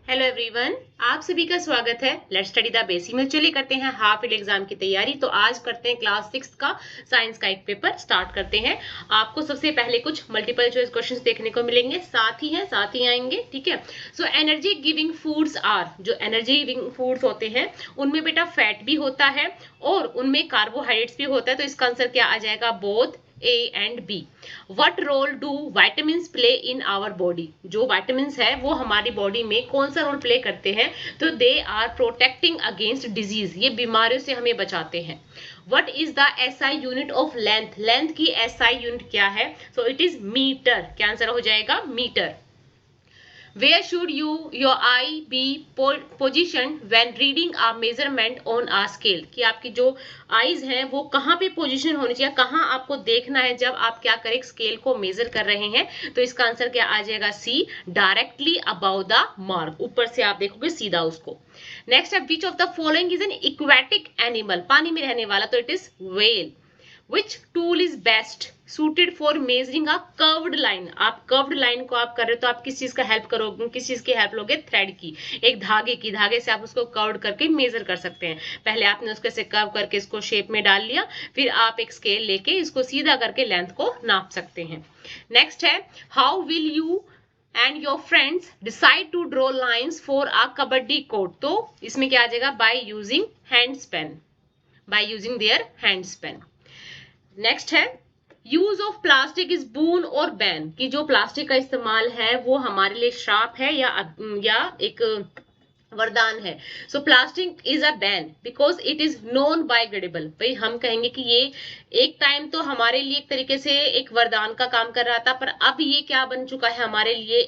Hello everyone, आप सभी का स्वागत है। लेट्स स्टडी द बेसिक में। चलिए करते हैं हाफ ईयर एग्जाम की तैयारी। तो आज करते हैं क्लास 6 का साइंस का एक पेपर स्टार्ट करते हैं। आपको सबसे पहले कुछ मल्टीपल चॉइस क्वेश्चंस देखने को मिलेंगे, साथ ही आएंगे। ठीक है। So energy giving foods are, जो एनर्जी गिविंग फूड्स होते हैं उनमें बेटा फैट भी होता है और उनमें कार्बोहाइड्रेट्स भी होता है। तो इसका आंसर क्या आ जाएगा? Both A and B. What role do vitamins play in our body? जो vitamins है वो हमारी बॉडी में कौन सा रोल प्ले करते हैं? तो they are protecting against disease. ये बीमारियों से हमें बचाते हैं। What is the SI unit of length? Length की SI unit क्या है? So it is meter. क्या आंसर हो जाएगा? Metre. Where should your eye be positioned when reading a measurement on a scale? कि आपकी जो आईज हैं वो कहाँ पे पोजीशन होनी चाहिए, कहाँ आपको देखना है जब आप क्या करें स्केल को मेजर कर रहे हैं? तो इसका आंसर क्या आ जाएगा? सी, डायरेक्टली अबाउ द मार्क। ऊपर से आप देखोगे सीधा उसको। नेक्स्ट है, which of the following is an aquatic animal? पानी में रहने वाला। तो it is whale. Which tool is best suited for measuring a curved line? आप कर्व्ड लाइन को आप कर रहे हो तो आप किस चीज का हेल्प करोगे? किस चीज की हेल्प लोगे? थ्रेड की, एक धागे की। धागे से आप उसको कर्व्ड करके मेजर कर सकते हैं। पहले आपने उसको ऐसे कर्व करके इसको शेप में डाल लिया, फिर आप एक स्केल लेके इसको सीधा करके लेंथ को नाप सकते हैं। नेक्स्ट है, how will you and your friends decide to draw lines for a kabaddi court? तो इसमें क्या आ जाएगा? by using handspan, by using their handspan। Next है, यूज ऑफ प्लास्टिक इज बून और बैन? कि जो प्लास्टिक का इस्तेमाल है वो हमारे लिए श्राप है या एक वरदान है। सो plastic is a ban because it is non biodegradable. भाई हम कहेंगे कि ये एक टाइम तो हमारे लिए एक तरीके से एक वरदान का काम कर रहा था, पर अब ये क्या बन चुका है? हमारे लिए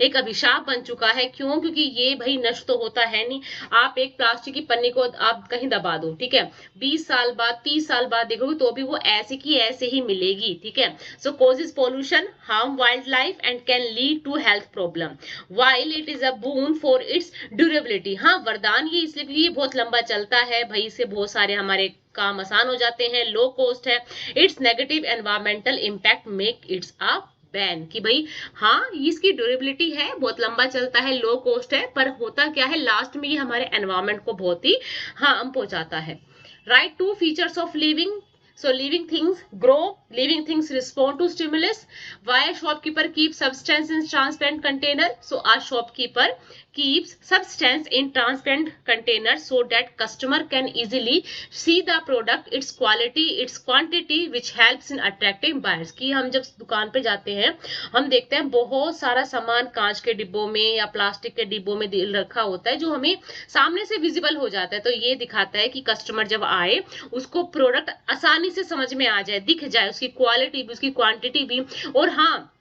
एक अभिशाप बन चुका है। क्यों? क्योंकि ये भाई नष्ट तो होता है नहीं। आप एक प्लास्टिक की पन्नी को आप कहीं दबा दो, ठीक है, 20 साल बाद 30 साल बाद देखोगे तो भी वो ऐसे की ऐसे ही मिलेगी। ठीक है। So causes pollution, harm wildlife and can lead to health problem, while it is a boon for its durability. हाँ, वरदान ये इसलिए बहुत लंबा चलता है भाई, इससे बहुत सारे हमारे काम आसान हो जाते हैं, लो कॉस्ट है। It's negative environmental impact make it's a ban. कि भाई हाँ, इसकी ड्यूरेबिलिटी है, बहुत लंबा चलता है, लो कॉस्ट है, पर होता क्या है लास्ट में ये हमारे एनवायरमेंट को बहुत ही हार्म पहुंचाता है। Write two features of living. So living things grow, living things respond to stimulus. Why a shopkeeper keeps substance in transparent container? So a shopkeeper keeps substance in transparent container so that customer can easily see the product, its quality, its quantity, which helps in attracting buyers. कि हम जब दुकान पे जाते हैं हम देखते हैं बहुत सारा सामान कांच के डिब्बों में या प्लास्टिक के डिब्बों में रखा होता है जो हमें सामने से विजिबल हो जाता है। तो ये दिखाता है कि कस्टमर जब आए उसको प्रोडक्ट आसानी से समझ में आ जाए, दिख जाए, उसकी क्वालिटी भी उसकी क्वांटिटी भी। और हाँ,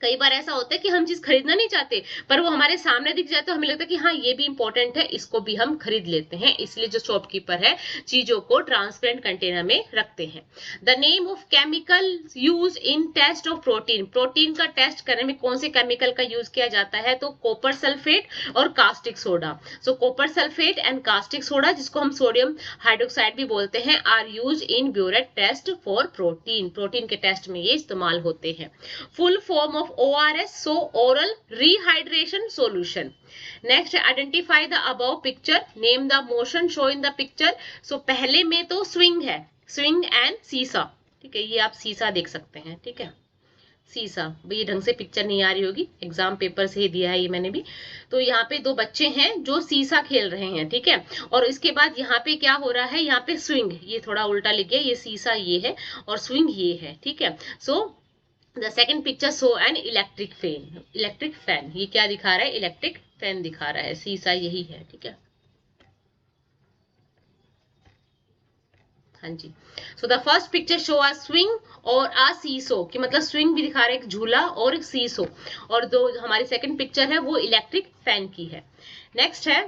कई बार ऐसा होता है कि हम चीज खरीदना नहीं चाहते पर वो हमारे सामने दिख जाए तो हमें लगता है कि हाँ ये भी इंपॉर्टेंट है, इसको भी हम खरीद लेते हैं। इसलिए जो शॉपकीपर है चीजों को ट्रांसपेरेंट कंटेनर में रखते हैं। The name of chemical use in test of protein. Protein का टेस्ट करने में कौन से केमिकल का यूज किया जाता है? तो कॉपर सल्फेट और कास्टिक सोडा। So copper sulphate and caustic soda, जिसको हम सोडियम हाइड्रोक्साइड भी बोलते हैं, are use in biuret test for protein. Protein के टेस्ट में ये इस्तेमाल होते हैं। Full form of ORS, so oral rehydration solution. Next, identify the above picture, name the motion shown in the picture. So पहले में तो swing है, swing and सीसा। ठीक है, ये आप सीसा देख सकते हैं। ठीक है, सीसा। ये ढंग से पिक्चर नहीं आ रही होगी, एग्जाम पेपर से ही दिया है ये मैंने भी। तो यहाँ पे दो बच्चे हैं जो सीसा खेल रहे हैं। ठीक है, और इसके बाद यहाँ पे क्या हो रहा है? यहाँ पे स्विंग, ये थोड़ा उल्टा लिख गया, ये सीसा ये है और स्विंग ये है। ठीक है। सो The second picture show an electric fan. Electric fan, ये क्या दिखा रहा है? इलेक्ट्रिक फैन दिखा रहा है। सीसा यही है। ठीक है, हाँ जी। So the first picture show a swing और अ सीसो, कि मतलब स्विंग भी दिखा रहा है, एक झूला और एक सीसो। और दो हमारी सेकंड पिक्चर है वो इलेक्ट्रिक फैन की है। नेक्स्ट है,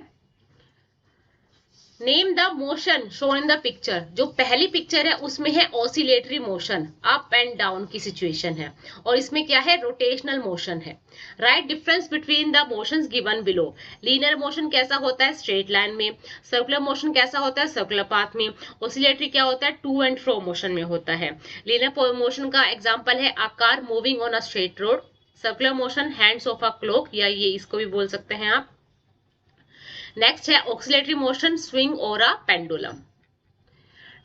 name the motion shown in the picture. जो पहली पिक्चर है उसमें है oscillatory motion, up and down की सिचुएशन है, और इसमें क्या है? रोटेशनल मोशन है। Right difference between the motions given below. Linear motion कैसा होता है? स्ट्रेट लाइन में। सर्कुलर मोशन कैसा होता है? सर्कुलर पाथ में। ऑसिलेटरी क्या होता है? टू एंड फ्रो मोशन में होता है। लीनियर मोशन का एग्जाम्पल है a car moving on a straight road. Circular motion hands of a clock, या ये इसको भी बोल सकते हैं आप। नेक्स्ट है ऑक्सिलेटरी मोशन, स्विंग और a pendulum.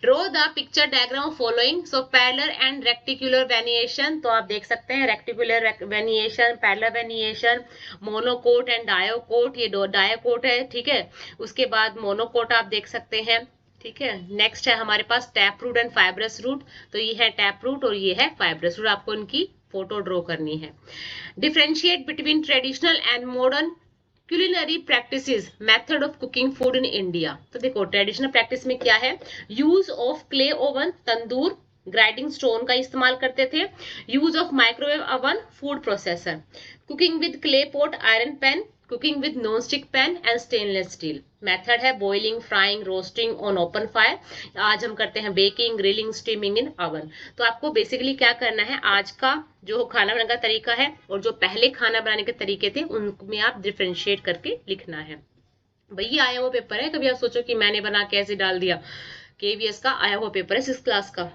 Draw the picture diagram following, so parallel and reticular venation, तो आप देख सकते हैं reticular venation, parallel venation, monocot and dicot, ये डायोकोट है, ठीक है। उसके बाद मोनोकोट आप देख सकते हैं, ठीक है। नेक्स्ट है हमारे पास tap root and fibrous root, तो ये है टैप रूट और ये है फाइब्रस रूट, आपको इनकी फोटो ड्रॉ करनी है। Differentiate between traditional and modern culinary practices, method of cooking food in India। तो देखो ट्रेडिशनल प्रैक्टिस में क्या है, use of clay oven, tandoor, grinding stone का इस्तेमाल करते थे, use of microwave oven, food processor, cooking with clay pot, iron pan, cooking with non stick pan and stainless steel. Method है boiling, frying, roasting on open fire. आज हम करते हैं baking, grilling, steaming in oven. तो आपको basically क्या करना है, आज का जो खाना बनाने का तरीका है और जो पहले खाना बनाने के तरीके थे उनमें आप डिफरेंशिएट करके लिखना है। भैया आया हुआ पेपर है, कभी आप सोचो कि मैंने बना के ऐसे डाल दिया, केवीएस का आया हुआ पेपर है 6th क्लास का।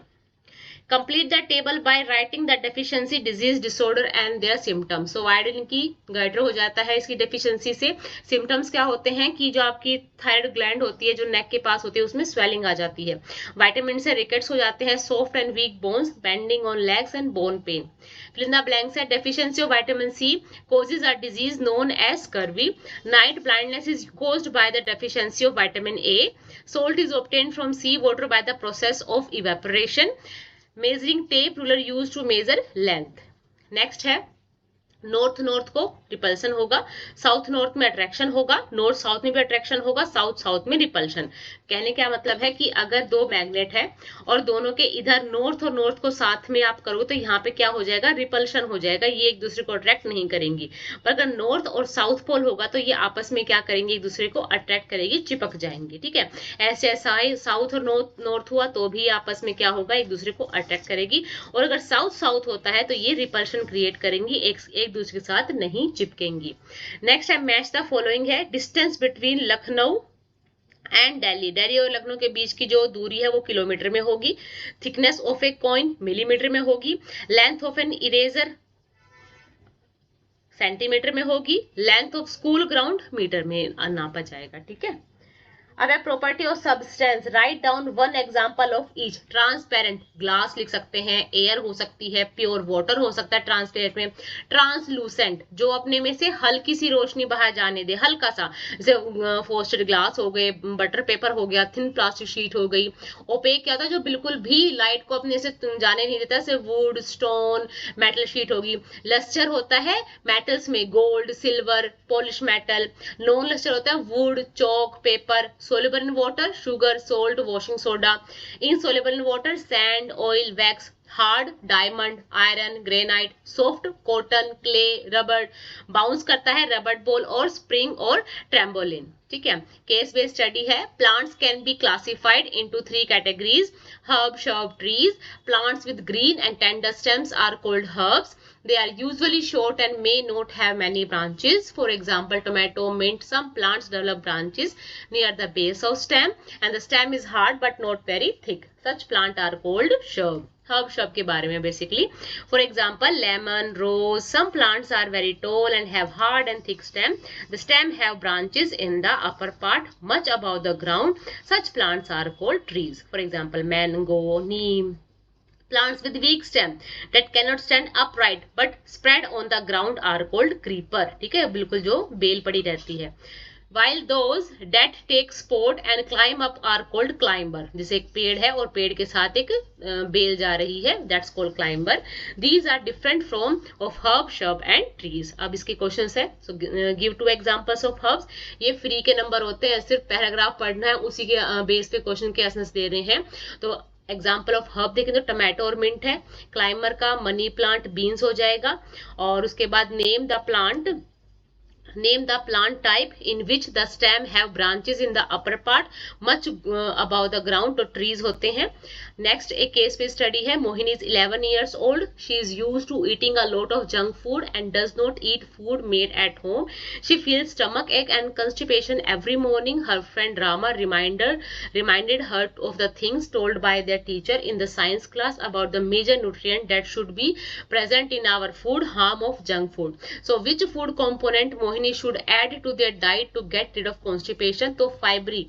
Complete the table by writing the deficiency, disease, disorder and there symptoms. So iodine की गाइडर हो जाता है इसकी डेफिशिएंसी से। सिम्टम्स क्या होते हैं कि जो आपकी थायराइड ग्लैंड होती है जो नेक के पास होती है उसमें स्वेलिंग आ जाती है। विटामिन से रिकेट्स हो जाते हैं, soft and weak bones, bending on legs and bone pain. Fill in the blanks है deficiency of vitamin C causes a disease known as scurvy. Night blindness is caused by the deficiency of vitamin A. Salt is obtained from sea water by the process of evaporation. Measuring tape ruler used to measure length. Next है north north को repulsion होगा, south north में attraction होगा, north south में भी attraction होगा, south south में repulsion. कहने क्या मतलब है कि अगर दो मैग्नेट है और दोनों के इधर नॉर्थ और नॉर्थ को साथ में आप करोगे तो यहाँ पे क्या हो जाएगा, रिपल्शन हो जाएगा, ये एक दूसरे को अट्रैक्ट नहीं करेंगी। पर अगर नॉर्थ और साउथ पोल होगा तो ये आपस में क्या करेंगे, एक दूसरे को अट्रैक्ट करेगी, चिपक जाएंगे, ठीक है। ऐसे ऐसा साउथ और नॉर्थ हुआ तो भी आपस में क्या होगा, एक दूसरे को अट्रैक्ट करेगी। और अगर साउथ साउथ होता है तो ये रिपल्शन क्रिएट करेंगी, एक दूसरे के साथ नहीं चिपकेंगी। नेक्स्ट है मैच द फॉलोइंग है, distance between Lucknow and Delhi. Delhi और लखनऊ के बीच की जो दूरी है वो किलोमीटर में होगी। Thickness of a coin millimetre में होगी। Length of an eraser centimetre में होगी। Length of school ground metre में नापा जाएगा, ठीक है। अब है property of substance, right down one example of each. Transparent glass लिख सकते हैं, एयर हो सकती है, प्योर वाटर हो सकता है ट्रांसपेरेंट में। ट्रांसलूसेंट जो अपने में से हल्की सी रोशनी बाहर जाने दे, हल्का सा, जैसे फ्रॉस्टेड ग्लास हो गए, बटर पेपर हो गया, थिन प्लास्टिक शीट हो गई। ओपेक क्या होता है, जो बिल्कुल भी लाइट को अपने से जाने नहीं देता, जैसे वुड, स्टोन, मेटल शीट होगी। लस्टर होता है मेटल्स में, gold, silver, polish metal. Non lustre होता है wood, chalk, paper. soluble in water, sugar, salt, washing soda. Insoluble in water, sand, oil, wax. Hard, diamond, iron, granite. Soft, cotton, clay, rubber. Bounce करता है rubber ball और spring और ट्रेम्बोलिन, ठीक है। Case based study है। Plants can be classified into 3 categories, herb, shrub, trees. Plants with green and tender stems are called herbs. They are usually short and may not have many branches. For example, tomato, mint. Some plants develop branches near the base of stem and the stem is hard but not very thick. Such plants are called shrub. Herb shrub के बारे में basically. For example, lemon, rose. Some plants are very tall and have hard and thick stem. The stem have branches in the upper part much above the ground. Such plants are called trees. For example, mango, neem. Plants with weak stem that cannot stand upright but spread on the ground are called creeper, ठीक है, बिल्कुल जो bell पड़ी रहती है। While those that take support and climb up are called climber. जैसे एक पेड़ है और पेड़ के साथ एक बेल जा रही है, that's called climber. These are different from of herb, shrub and trees. अब इसके क्वेश्चंस है, so give 2 examples of herbs. ये फ्री के नंबर होते हैं, सिर्फ पैराग्राफ पढ़ना है, उसी के बेस पे क्वेश्चन के आंसर्स दे रहे हैं। तो एग्जाम्पल ऑफ हर्ब देखें तो टमाटो और मिंट है। क्लाइंबर का मनी प्लांट बीन्स हो जाएगा। और उसके बाद name the plant type in which the stem have branches in the upper part much about the ground, तो ट्रीज होते हैं। नेक्स्ट एक केस पे स्टडी है. Mohini is 11 years old. She is used to eating a lot of junk food and does not eat food made at home. She feels stomach ache and constipation every morning. Her friend Rama reminded her of the things told by their teacher in the science class about the major nutrient that should be present in our food. Harm of junk food. So which food component Mohini should add to their diet to get rid of constipation? तो फाइबरी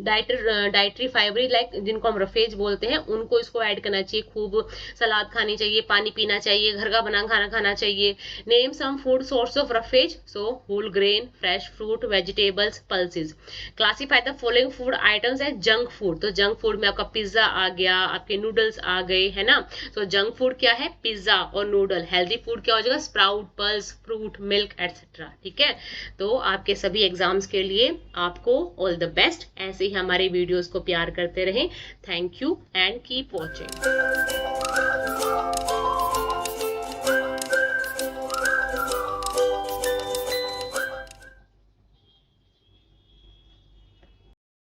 dietary फाइबरी like जिनको हम roughage बोलते हैं उनको इसको add करना चाहिए. खूब सलाद खानी चाहिए, पानी पीना चाहिए, घर का बना खाना खाना चाहिए. Name some food source of roughage. So whole grain, fresh fruit, vegetables, pulses. Classify the following food items as junk food. तो जंक फूड में आपका पिज्जा आ गया, आपके नूडल्स आ गए, है ना. सो जंक फूड क्या है? पिज्जा और नूडल. हेल्दी फूड क्या हो जाएगा? Sprout, pulse, fruit, milk etcetera. ठीक है. तो आपके सभी एग्जाम्स के लिए आपको ऑल द बेस्ट. ऐसे ही हमारे वीडियोस को प्यार करते रहें. Thank you and keep watching.